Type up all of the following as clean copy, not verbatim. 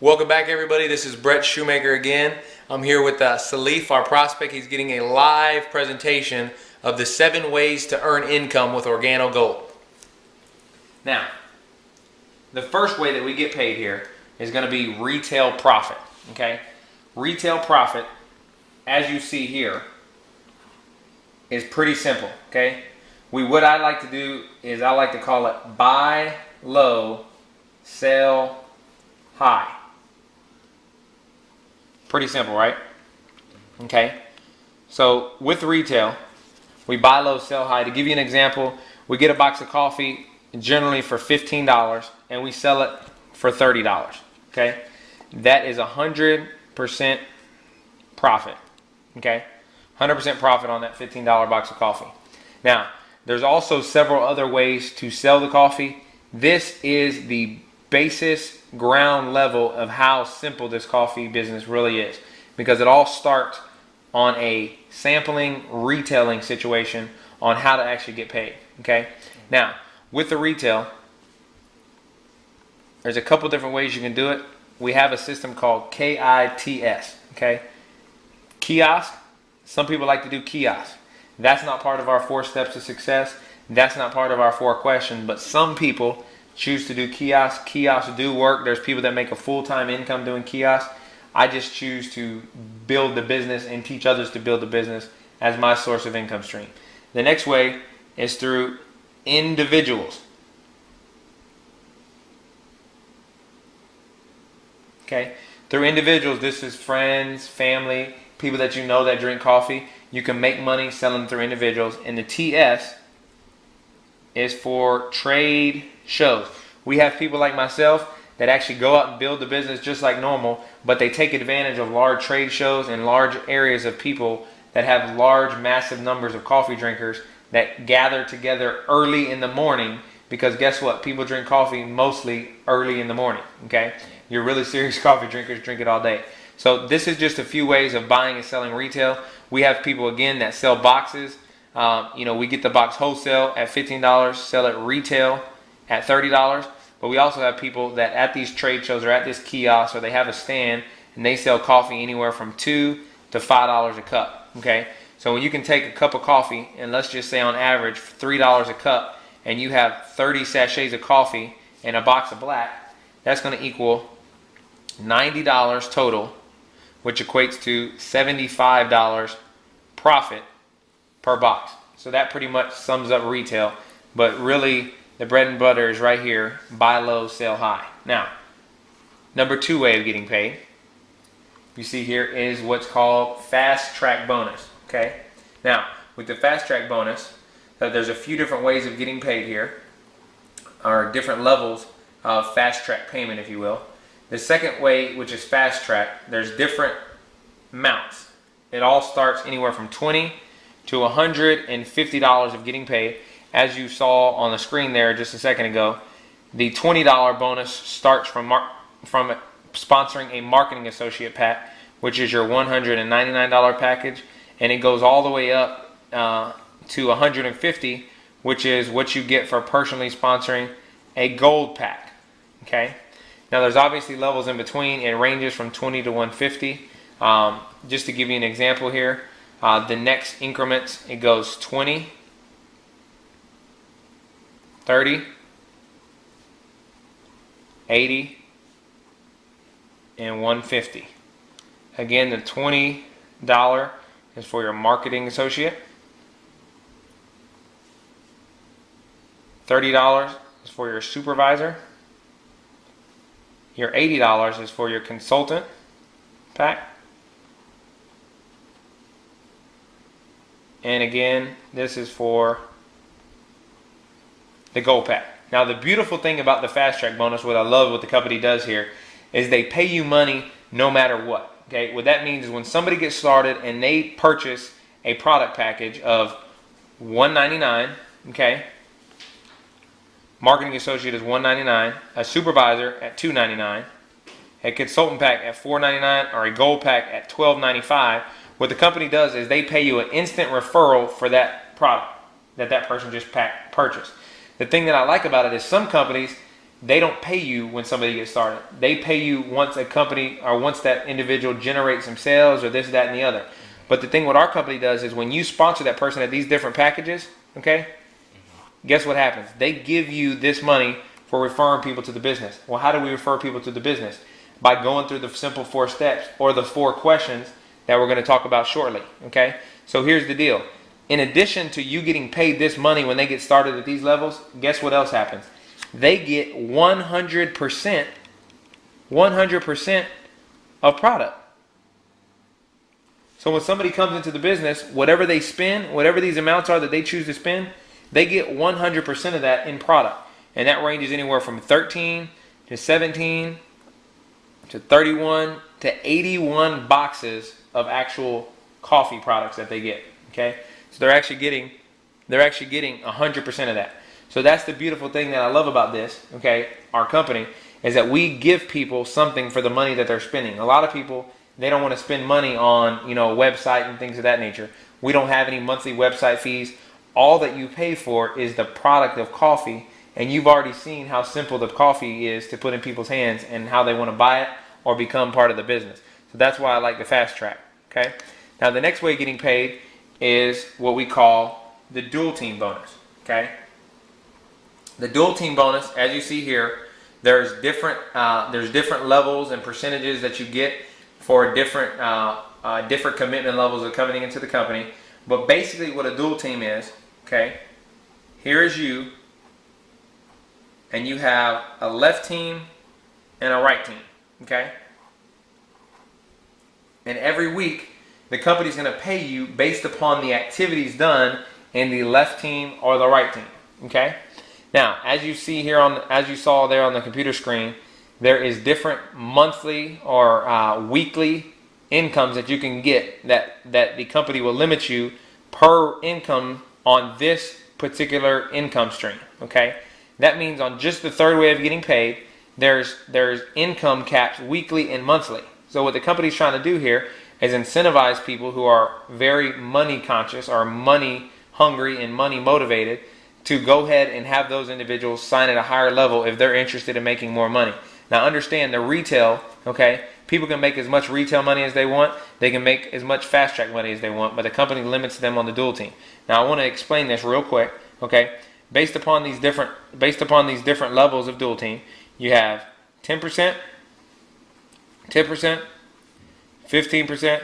Welcome back, everybody. This is Brett Shoemaker again. I'm here with Salif, our prospect. He's getting a live presentation of the 7 ways to earn income with OrGano Gold. Now, the first way that we get paid here is going to be retail profit. Okay, retail profit, as you see here, is pretty simple. Okay, what I like to do is I like to call it buy low, sell high. Pretty simple, right? Okay, so with retail, we buy low, sell high. To give you an example, we get a box of coffee generally for $15 and we sell it for $30. Okay, that is 100% profit. Okay, 100% profit on that $15 box of coffee. Now, there's also several other ways to sell the coffee. This is the basis ground level of how simple this coffee business really is, because it all starts on a sampling retailing situation on how to actually get paid. Okay, now with the retail, there's a couple different ways you can do it. We have a system called KITS. Okay, kiosk. Some people like to do kiosk. That's not part of our 4 steps to success. That's not part of our 4 questions, but some people choose to do kiosks. Kiosks do work. There's people that make a full-time income doing kiosks. I just choose to build the business and teach others to build the business as my source of income stream. The next way is through individuals. Okay, through individuals, this is friends, family, people that you know that drink coffee. You can make money selling through individuals. And the TS is for trade shows. We have people like myself that actually go out and build the business just like normal, but they take advantage of large trade shows and large areas of people that have large, massive numbers of coffee drinkers that gather together early in the morning, because guess what? People drink coffee mostly early in the morning. Okay, you're really serious coffee drinkers drink it all day. So this is just a few ways of buying and selling retail. We have people, again, that sell boxes. We get the box wholesale at $15, sell it retail at $30. But we also have people that at these trade shows or at this kiosk, or they have a stand and they sell coffee anywhere from $2 to $5 a cup. Okay, so when you can take a cup of coffee and let's just say on average $3 a cup, and you have 30 sachets of coffee and a box of black, that's going to equal $90 total, which equates to $75 profit per box. So that pretty much sums up retail, but really the bread and butter is right here: buy low, sell high. Now, number 2 way of getting paid, you see here, is what's called fast track bonus. Okay, now with the fast track bonus, there's a few different ways of getting paid here, or different levels of fast track payment, if you will. The second way, which is fast track, there's different amounts. It all starts anywhere from $20 to $150 of getting paid. As you saw on the screen there just a second ago, the $20 bonus starts from sponsoring a marketing associate pack, which is your $199 package, and it goes all the way up to $150, which is what you get for personally sponsoring a gold pack. Okay, now there's obviously levels in between. It ranges from $20 to $150. Just to give you an example here, the next increments, it goes 20, 30, 80, and 150. Again, the $20 is for your marketing associate. $30 is for your supervisor. Your $80 is for your consultant pack. And again, this is for the gold pack. Now, the beautiful thing about the fast track bonus, what I love what the company does here, is they pay you money no matter what. Okay, what that means is when somebody gets started and they purchase a product package of $199, okay, marketing associate is $199, a supervisor at $299, a consultant pack at $499, or a gold pack at $12.95. What the company does is they pay you an instant referral for that product that person just purchased. The thing that I like about it is some companies, they don't pay you when somebody gets started. They pay you once a company or once that individual generates some sales or this, that, and the other. But the thing what our company does is when you sponsor that person at these different packages, okay, guess what happens? They give you this money for referring people to the business. Well, how do we refer people to the business? By going through the simple 4 steps or the 4 questions that we're going to talk about shortly, okay? So here's the deal. In addition to you getting paid this money when they get started at these levels, guess what else happens? They get 100% of product. So when somebody comes into the business, whatever they spend, whatever these amounts are that they choose to spend, they get 100% of that in product. And that ranges anywhere from 13 to 17 to 31 to 81 boxes of actual coffee products that they get. Okay? So they're actually getting 100% of that. So that's the beautiful thing that I love about this, okay, our company, is that we give people something for the money that they're spending. A lot of people, they don't want to spend money on, you know, a website and things of that nature. We don't have any monthly website fees. All that you pay for is the product of coffee, and you've already seen how simple the coffee is to put in people's hands and how they want to buy it or become part of the business. So that's why I like the fast track, okay? Now the next way of getting paid is what we call the dual team bonus, okay? The dual team bonus, as you see here, there's different levels and percentages that you get for different commitment levels of coming into the company. But basically what a dual team is, okay, here is you, and you have a left team and a right team, okay? And every week, the company's going to pay you based upon the activities done in the left team or the right team, okay? Now, as you see here as you saw there on the computer screen, there is different monthly or weekly incomes that you can get that the company will limit you per income on this particular income stream, okay? That means on just the third way of getting paid, there's income caps weekly and monthly. So what the company's trying to do here is incentivize people who are very money conscious or money hungry and money motivated to go ahead and have those individuals sign at a higher level if they're interested in making more money. Now understand the retail, okay, people can make as much retail money as they want. They can make as much fast track money as they want, but the company limits them on the dual team. Now I want to explain this real quick, okay? Based upon these different levels of dual team, you have 10%, 10%, 15%,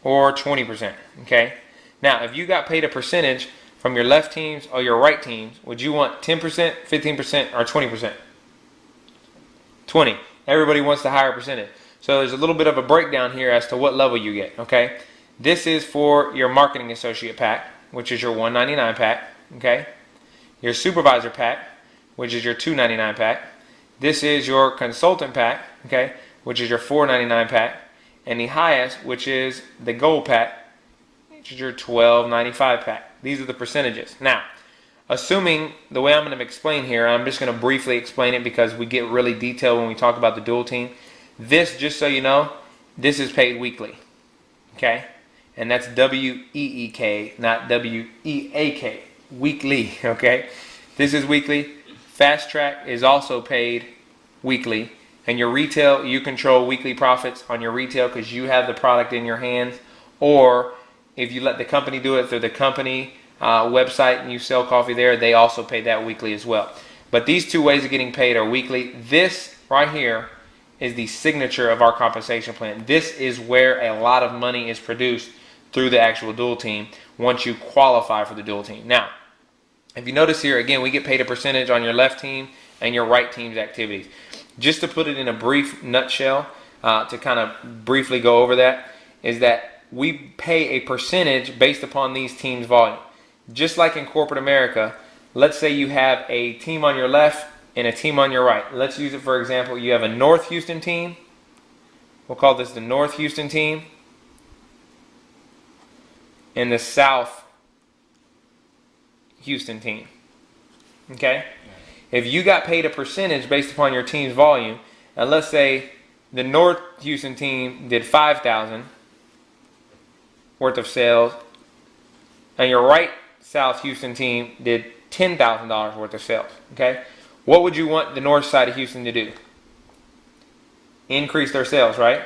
or 20%, okay? Now, if you got paid a percentage from your left teams or your right teams, would you want 10%, 15%, or 20%? 20. Everybody wants the higher percentage. So there's a little bit of a breakdown here as to what level you get, okay? This is for your marketing associate pack, which is your $199 pack, okay? Your supervisor pack, which is your $299 pack. This is your consultant pack, okay, which is your $499 pack. And the highest, which is the gold pack, which is your $12.95 pack. These are the percentages. Now, assuming the way I'm going to explain here, I'm just going to briefly explain it because we get really detailed when we talk about the dual team. This, just so you know, this is paid weekly, okay? And that's W-E-E-K, not W-E-A-K, weekly, okay? This is weekly. Fast Track is also paid weekly. And your retail, you control weekly profits on your retail because you have the product in your hands. Or if you let the company do it through the company website and you sell coffee there, they also pay that weekly as well. But these two ways of getting paid are weekly. This right here is the signature of our compensation plan. This is where a lot of money is produced through the actual dual team once you qualify for the dual team. Now, if you notice here, again, we get paid a percentage on your left team and your right team's activities. Just to put it in a brief nutshell, to kind of briefly go over that, is that we pay a percentage based upon these teams' volume. Just like in corporate America, let's say you have a team on your left and a team on your right. Let's use it for example. You have a North Houston team. We'll call this the North Houston team. And the South Houston team. Okay? If you got paid a percentage based upon your team's volume, and let's say the North Houston team did $5,000 worth of sales, and your right South Houston team did $10,000 worth of sales, okay? What would you want the north side of Houston to do? Increase their sales, right?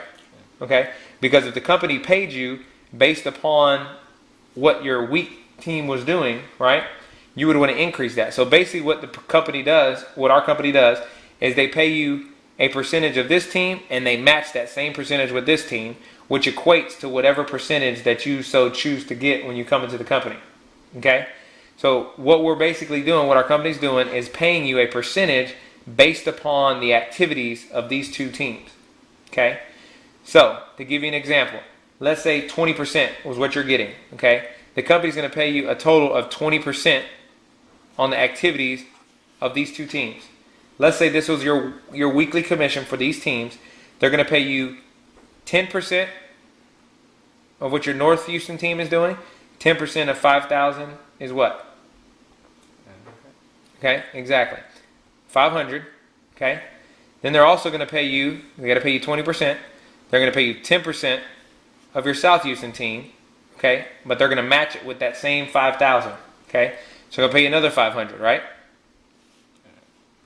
Okay? Because if the company paid you based upon what your weak team was doing, right, you would want to increase that. So basically what the company does, what our company does, is they pay you a percentage of this team and they match that same percentage with this team, which equates to whatever percentage that you so choose to get when you come into the company. Okay? So what we're basically doing, what our company's doing, is paying you a percentage based upon the activities of these two teams. Okay? So, to give you an example, let's say 20% was what you're getting. Okay? The company's going to pay you a total of 20% on the activities of these two teams. Let's say this was your weekly commission for these teams. They're going to pay you 10% of what your North Houston team is doing. 10% of 5,000 is what? Okay, exactly. 500. Okay. Then they're also going to pay you, they got to pay you 20%. They're going to pay you 10% of your South Houston team. Okay. But they're going to match it with that same 5,000. Okay. So they'll pay you another 500, right?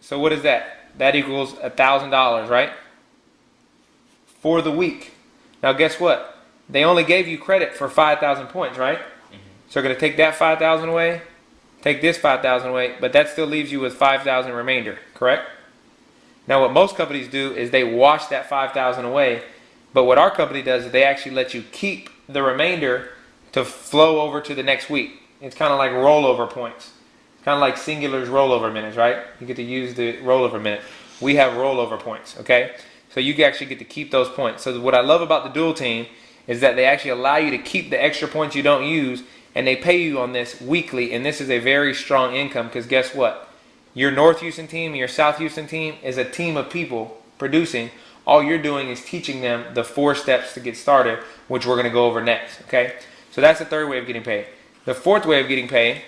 So what is that? That equals $1,000, right? For the week. Now guess what? They only gave you credit for 5,000 points, right? So they're going to take that 5,000 away, take this 5,000 away, but that still leaves you with 5,000 remainder, correct? Now what most companies do is they wash that 5,000 away, but what our company does is they actually let you keep the remainder to flow over to the next week. It's kind of like rollover points. It's kind of like Singular's rollover minutes, right? You get to use the rollover minute. We have rollover points, okay? So you actually get to keep those points. So what I love about the dual team is that they actually allow you to keep the extra points you don't use, and they pay you on this weekly, and this is a very strong income because guess what? Your North Houston team and your South Houston team is a team of people producing. All you're doing is teaching them the 4 steps to get started, which we're going to go over next, okay? So that's the third way of getting paid. The fourth way of getting paid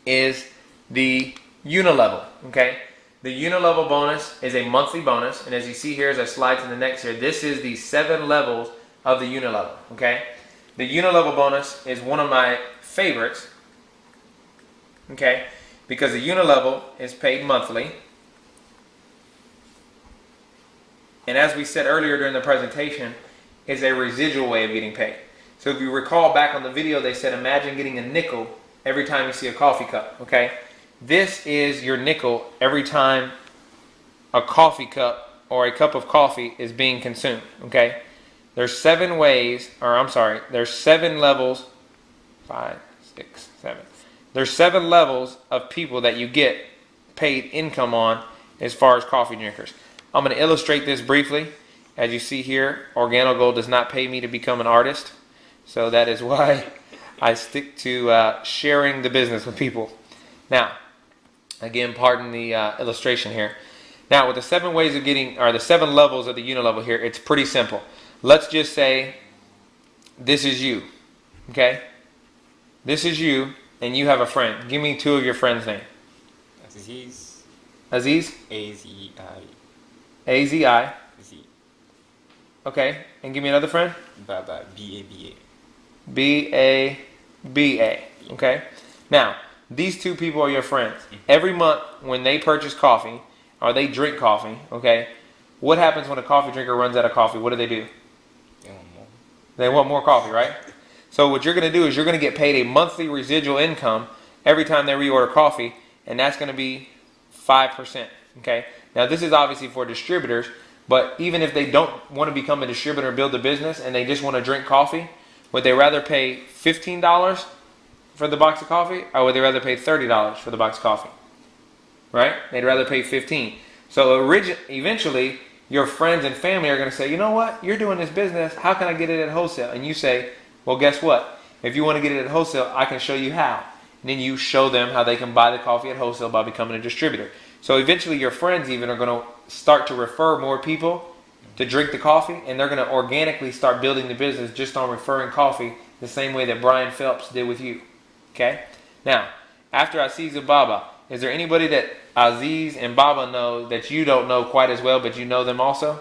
is the unilevel, okay? The unilevel bonus is a monthly bonus, and as you see here as I slide to the next here, this is the 7 levels of the unilevel, okay? The unilevel bonus is one of my favorites, okay? Because the unilevel is paid monthly. And as we said earlier during the presentation, is a residual way of getting paid. So if you recall back on the video, they said imagine getting a nickel every time you see a coffee cup, okay? This is your nickel every time a coffee cup or a cup of coffee is being consumed, okay? There's 7 ways, or I'm sorry, there's 7 levels, 5, 6, 7. There's 7 levels of people that you get paid income on as far as coffee drinkers. I'm going to illustrate this briefly. As you see here, OrGano Gold does not pay me to become an artist. So that is why I stick to sharing the business with people. Now, again, pardon the illustration here. Now, with the 7 ways of getting, or the 7 levels of the unilevel here, it's pretty simple. Let's just say this is you, okay? This is you, and you have a friend. Give me 2 of your friends' names. Aziz. Aziz? A-Z-I. A-Z-I. Z. Okay, and give me another friend. Baba. B-A-B-A. B-A-B-A. Okay? Now, these 2 people are your friends. Every month when they purchase coffee, or they drink coffee, okay, what happens when a coffee drinker runs out of coffee? What do? They want more coffee, right? So what you're going to do is you're going to get paid a monthly residual income every time they reorder coffee, and that's going to be 5%. Okay. Now this is obviously for distributors, but even if they don't want to become a distributor and build a business, and they just want to drink coffee, would they rather pay $15 for the box of coffee, or would they rather pay $30 for the box of coffee? Right? They'd rather pay $15. So eventually, your friends and family are going to say, you know what? You're doing this business. How can I get it at wholesale? And you say, well, guess what? If you want to get it at wholesale, I can show you how. And then you show them how they can buy the coffee at wholesale by becoming a distributor. So eventually your friends even are going to start to refer more people to drink the coffee, and they're going to organically start building the business just on referring coffee the same way that Brian Phelps did with you. Okay? Now, after Aziz and Baba, is there anybody that Aziz and Baba know that you don't know quite as well, but you know them also?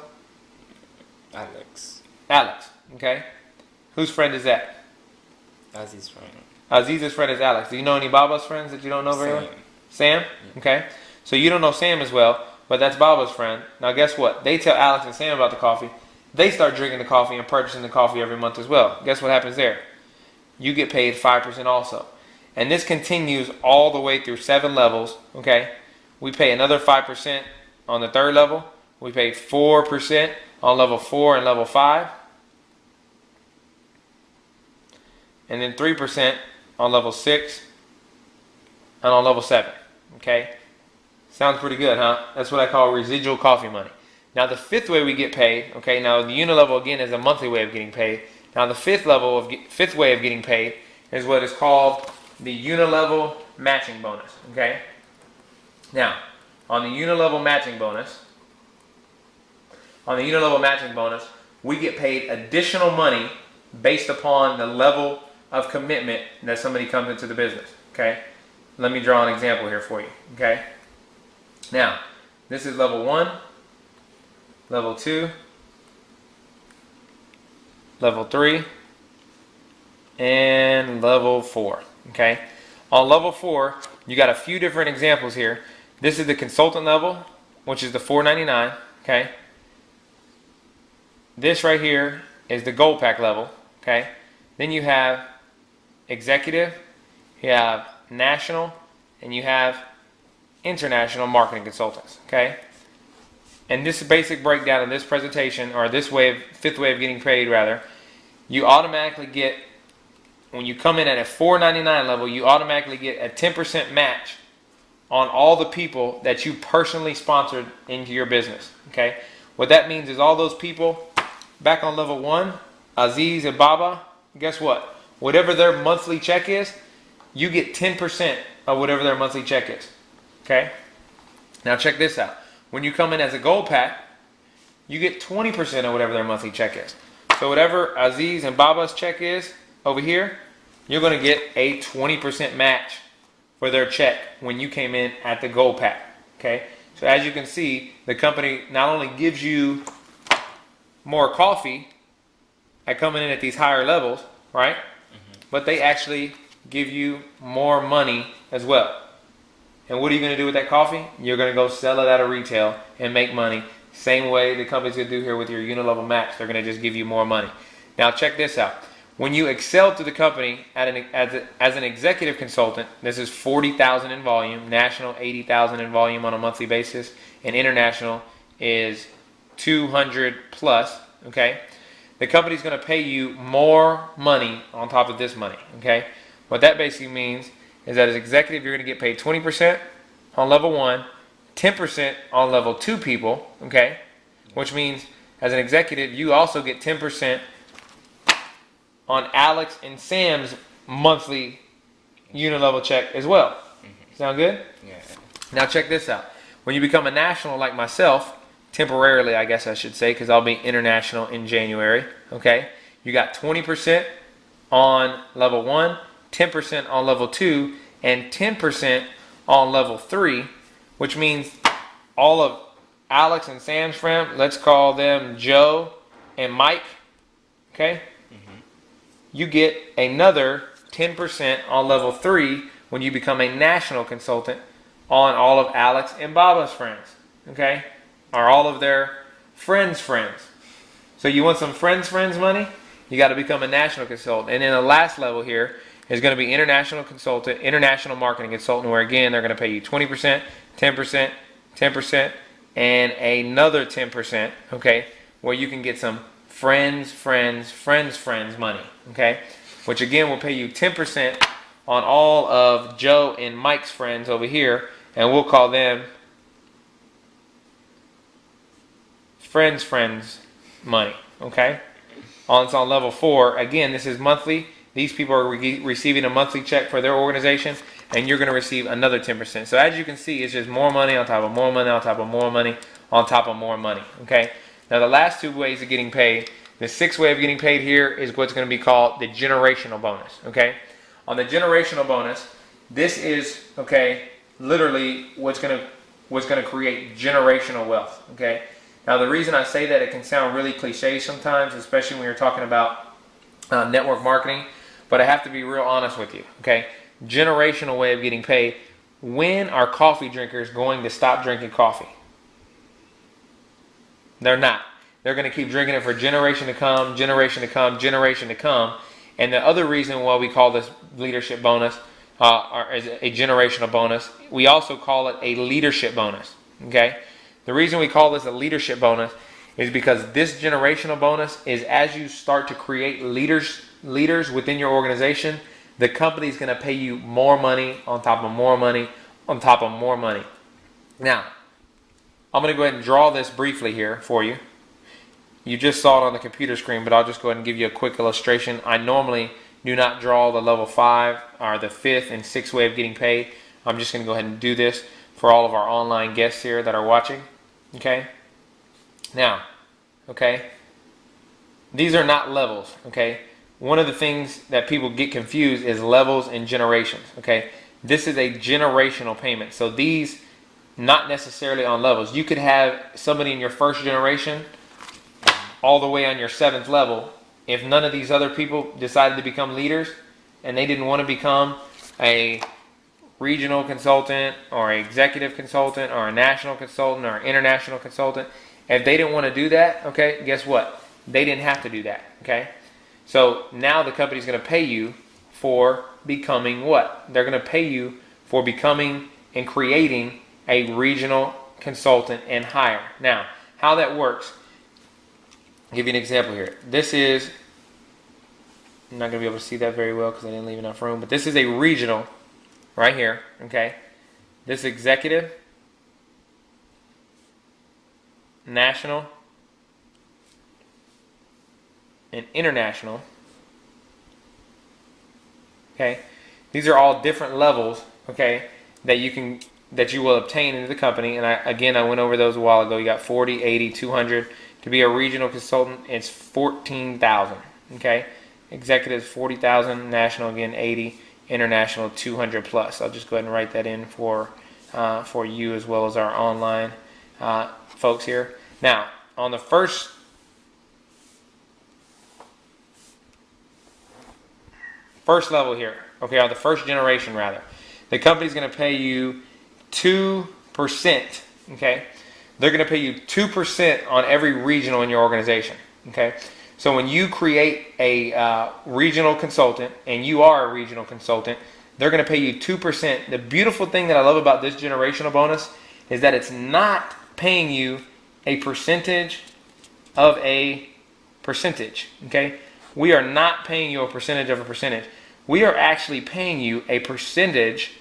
Alex. Alex. Okay? Whose friend is that? Aziz's friend. Aziz's friend is Alex. Do you know any Baba's friends that you don't know very well? Sam. Sam? Yeah. Okay. So you don't know Sam as well, but that's Baba's friend. Now guess what? They tell Alex and Sam about the coffee. They start drinking the coffee and purchasing the coffee every month as well. Guess what happens there? You get paid 5% also. And this continues all the way through 7 levels, okay? We pay another 5% on the 3rd level. We pay 4% on level 4 and level 5. And then 3% on level 6 and on level 7, okay? Sounds pretty good, huh? That's what I call residual coffee money. Now the 5th way we get paid, okay, now the unilevel again is a monthly way of getting paid. Now the 5th way of getting paid is what is called the unilevel matching bonus, okay? Now, on the unilevel matching bonus, we get paid additional money based upon the level of commitment that somebody comes into the business, okay? Let me draw an example here for you, okay? Now, this is level 1, level 2, level 3, and level 4, okay? On level 4, you got a few different examples here. This is the consultant level, which is the $4.99, okay? This right here is the gold pack level, okay? Then you have executive, you have national, and you have international marketing consultants, okay? And this basic breakdown of this presentation, or this way of 5th way of getting paid rather, you automatically get, when you come in at a $4.99 level, you automatically get a 10% match on all the people that you personally sponsored into your business, okay? What that means is all those people back on level 1, Aziz and Baba, guess what? Whatever their monthly check is, you get 10% of whatever their monthly check is, okay? Now check this out. When you come in as a gold pack, you get 20% of whatever their monthly check is. So whatever Aziz and Baba's check is over here, you're going to get a 20% match for their check when you came in at the gold pack, okay? So as you can see, the company not only gives you more coffee at coming in at these higher levels, right? But they actually give you more money as well. And what are you going to do with that coffee? You're going to go sell it at a retail and make money. Same way the company's going to do here with your unilevel max. They're going to just give you more money. Now check this out. When you excel to the company as an executive consultant, this is $40,000 in volume, national $80,000 in volume on a monthly basis, and international is 200 plus, okay? The company's going to pay you more money on top of this money, okay? What that basically means is that as executive, you're going to get paid 20% on level 1, 10% on level 2 people, okay? Which means as an executive, you also get 10% on Alex and Sam's monthly unilevel check as well. Sound good? Yeah. Now check this out. When you become a national like myself, temporarily I guess I should say, because I'll be international in January, okay? You got 20% on level 1, 10% on level 2, and 10% on level 3, which means all of Alex and Sam's friends, let's call them Joe and Mike, okay? You get another 10% on level 3 when you become a national consultant on all of Alex and Baba's friends, okay? Or all of their friends' friends. So you want some friends' money? You got to become a national consultant. And then the last level here is going to be international consultant, international marketing consultant, where again they're going to pay you 20%, 10%, 10%, and another 10%, okay? Where you can get some friends' money, okay? Which again will pay you 10% on all of Joe and Mike's friends over here, and we'll call them friends money, okay? It's on level 4. Again, this is monthly. These people are receiving a monthly check for their organization, and you're going to receive another 10%. So as you can see, it's just more money on top of more money on top of more money on top of more money, okay? Now the last 2 ways of getting paid, the 6th way of getting paid here is what's going to be called the generational bonus, okay? On the generational bonus, this is, okay, literally what's going to create generational wealth, okay? Now the reason I say that, it can sound really cliche sometimes, especially when you're talking about network marketing, but I have to be real honest with you, okay? Generational way of getting paid, when are coffee drinkers going to stop drinking coffee? They're not. They're going to keep drinking it for generation to come, generation to come, generation to come. And the other reason why we call this leadership bonus is a generational bonus, we also call it a leadership bonus. Okay? The reason we call this a leadership bonus is because this generational bonus is as you start to create leaders within your organization, the company is going to pay you more money on top of more money on top of more money. Now, I'm going to go ahead and draw this briefly here for you. You just saw it on the computer screen, but I'll just go ahead and give you a quick illustration. I normally do not draw the level 5 or the 5th and 6th way of getting paid. I'm just going to go ahead and do this for all of our online guests here that are watching. Okay? Now, okay, these are not levels. Okay? One of the things that people get confused is levels and generations. Okay? This is a generational payment. So these, not necessarily on levels. You could have somebody in your first generation all the way on your 7th level. If none of these other people decided to become leaders and they didn't want to become a regional consultant or an executive consultant or a national consultant or an international consultant, if they didn't want to do that, okay, guess what? They didn't have to do that, okay? So now the company's going to pay you for becoming what? They're going to pay you for becoming and creating a regional consultant and higher. Now, how that works, I'll give you an example here. This is, I'm not going to be able to see that very well because I didn't leave enough room, but this is a regional right here, okay? This executive, national, and international, okay? These are all different levels, okay, that you will obtain into the company. And I went over those a while ago. You got 40, 80, 200. To be a regional consultant, it's 14,000. Okay, executives 40,000, national again 80, international 200 plus. I'll just go ahead and write that in for you as well as our online folks here. Now, on the first level here, okay, on the first generation rather, the company's going to pay you 2%. Okay. They're going to pay you 2% on every regional in your organization. Okay, so when you create a regional consultant, and you are a regional consultant, they're going to pay you 2%. The beautiful thing that I love about this generational bonus is that it's not paying you a percentage of a percentage. Okay, we are not paying you a percentage of a percentage. We are actually paying you a percentage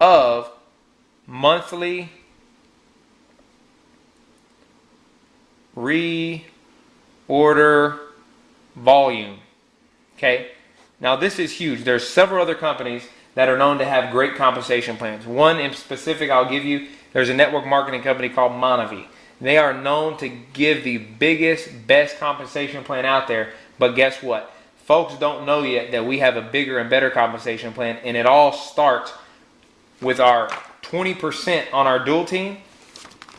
of monthly reorder volume. Okay, now this is huge. There's several other companies that are known to have great compensation plans. One in specific I'll give you, there's a network marketing company called Monavie. They are known to give the biggest, best compensation plan out there, but guess what? Folks don't know yet that we have a bigger and better compensation plan, and it all starts with our 20% on our dual team.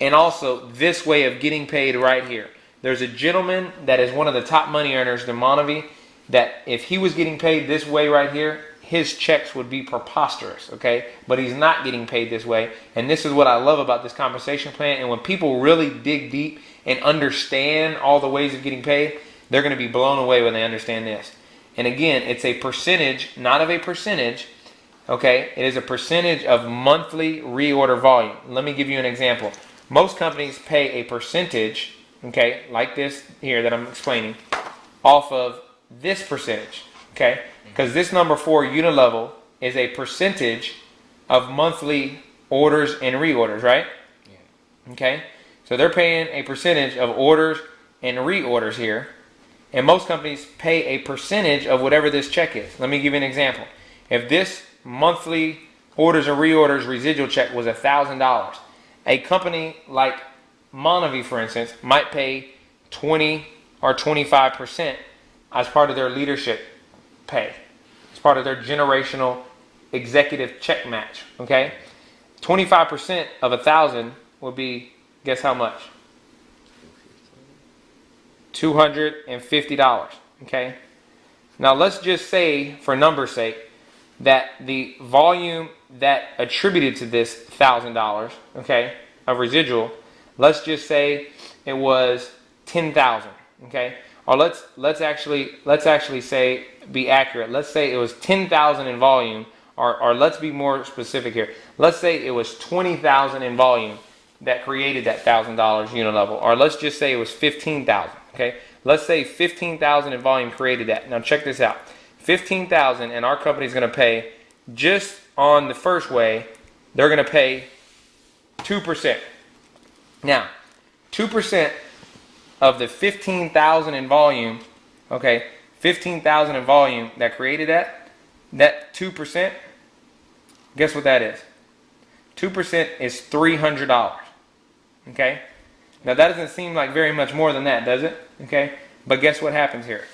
And also this way of getting paid right here. There's a gentleman that is one of the top money earners in Monavie that if he was getting paid this way right here, his checks would be preposterous, okay? But he's not getting paid this way. And this is what I love about this compensation plan. And when people really dig deep and understand all the ways of getting paid, they're going to be blown away when they understand this. And again, it's a percentage, not of a percentage, okay? It is a percentage of monthly reorder volume. Let me give you an example. Most companies pay a percentage, okay, like this here that I'm explaining, off of this percentage, okay? Because this number 4 unilevel is a percentage of monthly orders and reorders, right? Yeah. Okay? So they're paying a percentage of orders and reorders here. And most companies pay a percentage of whatever this check is. Let me give you an example. If this monthly orders and reorders residual check was $1,000, a company like Monavie, for instance, might pay 20 or 25% as part of their leadership pay, as part of their generational executive check match. Okay, 25% of 1,000 would be, guess how much? $250. Okay, now let's just say, for numbers' sake, that the volume that attributed to this $1,000, okay, of residual, let's just say it was 10,000, okay, or let's actually say, be accurate. Let's say it was 10,000 in volume, or let's be more specific here. Let's say it was 20,000 in volume that created that $1,000 unit level, or let's just say it was 15,000. Okay, let's say 15,000 in volume created that. Now check this out: 15,000, and our company is going to pay, just on the first way, they're going to pay 2%. Now, 2% of the 15,000 in volume, okay, 15,000 in volume that created that 2%, guess what that is? 2% is $300. Okay? Now that doesn't seem like very much more than that, does it? Okay? But guess what happens here?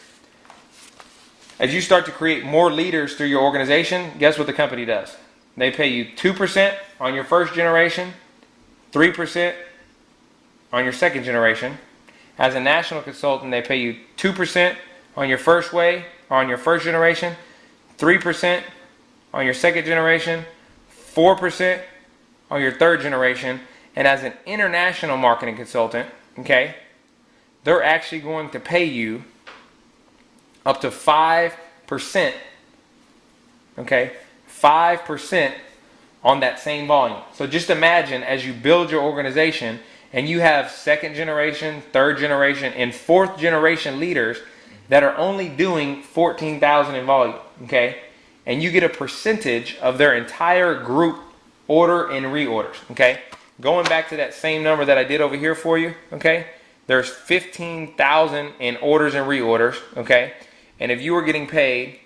As you start to create more leaders through your organization, guess what the company does? They pay you 2% on your first generation, 3% on your second generation. As a national consultant, they pay you 2% on your first way, or on your first generation, 3% on your second generation, 4% on your third generation. And as an international marketing consultant, okay, they're actually going to pay you up to 5%, okay, 5% on that same volume. So just imagine, as you build your organization and you have second generation, third generation, and fourth generation leaders that are only doing 14,000 in volume, okay, and you get a percentage of their entire group order and reorders, okay. Going back to that same number that I did over here for you, okay, there's 15,000 in orders and reorders, okay, and if you were getting paid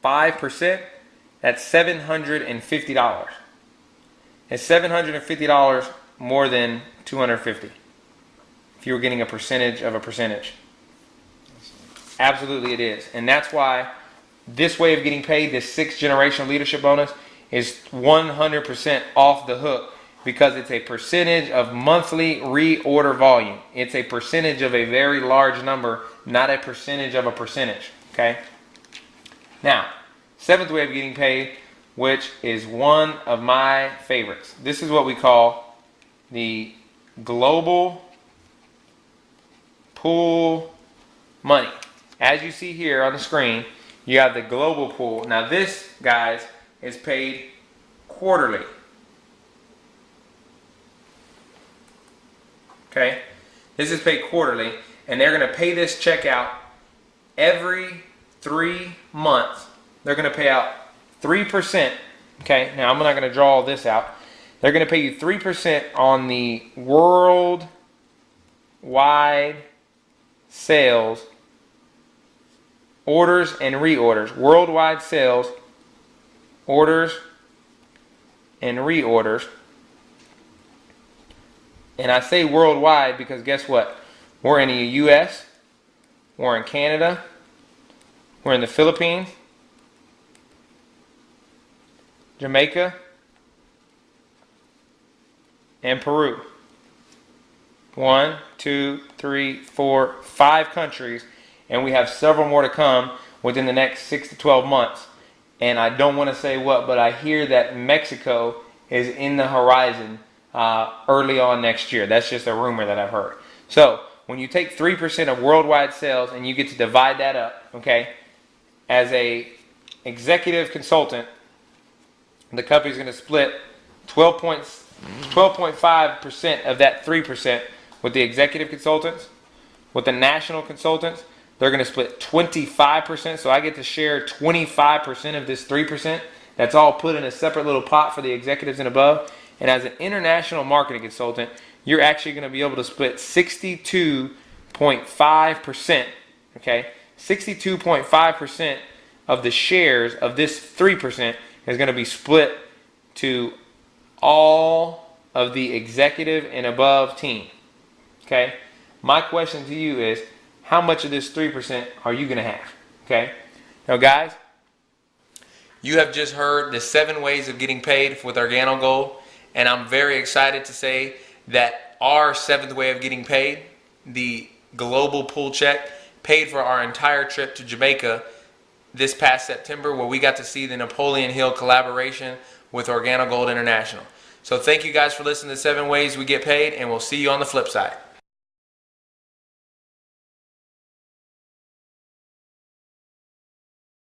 5%, that's $750. It's $750 more than $250 if you were getting a percentage of a percentage. Absolutely it is. And that's why this way of getting paid, this 6th generation leadership bonus, is 100% off the hook, because it's a percentage of monthly reorder volume. It's a percentage of a very large number, not a percentage of a percentage. Okay? Now, 7th way of getting paid, which is one of my favorites. This is what we call the global pool money. As you see here on the screen, you have the global pool. Now this, guys, is paid quarterly. Okay? This is paid quarterly, and they're going to pay this check out every 3 months. They're going to pay out 3%. Okay? Now I'm not going to draw all this out. They're going to pay you 3% on the worldwide sales, orders and reorders. Worldwide sales, orders and reorders. And I say worldwide because guess what? We're in the US, we're in Canada, we're in the Philippines, Jamaica, and Peru. 1, 2, 3, 4, 5 countries, and we have several more to come within the next 6 to 12 months. And I don't want to say what, but I hear that Mexico is in the horizon early on next year. That's just a rumor that I've heard. So when you take 3% of worldwide sales and you get to divide that up, okay, as a executive consultant, the company's going to split 12.5% of that 3% with the executive consultants. With the national consultants, they're going to split 25%. So I get to share 25% of this 3%. That's all put in a separate little pot for the executives and above. And as an international marketing consultant, you're actually going to be able to split 62.5%. Okay, 62.5% of the shares of this 3% is going to be split to all of the executive and above team. Okay, my question to you is, how much of this 3% are you going to have? Okay, now guys, you have just heard the 7 ways of getting paid with OrGano Gold, and I'm very excited to say that our 7th way of getting paid, the global pool check, paid for our entire trip to Jamaica this past September, where we got to see the Napoleon Hill collaboration with OrGano Gold International. So thank you guys for listening to 7 Ways We Get Paid, and we'll see you on the flip side.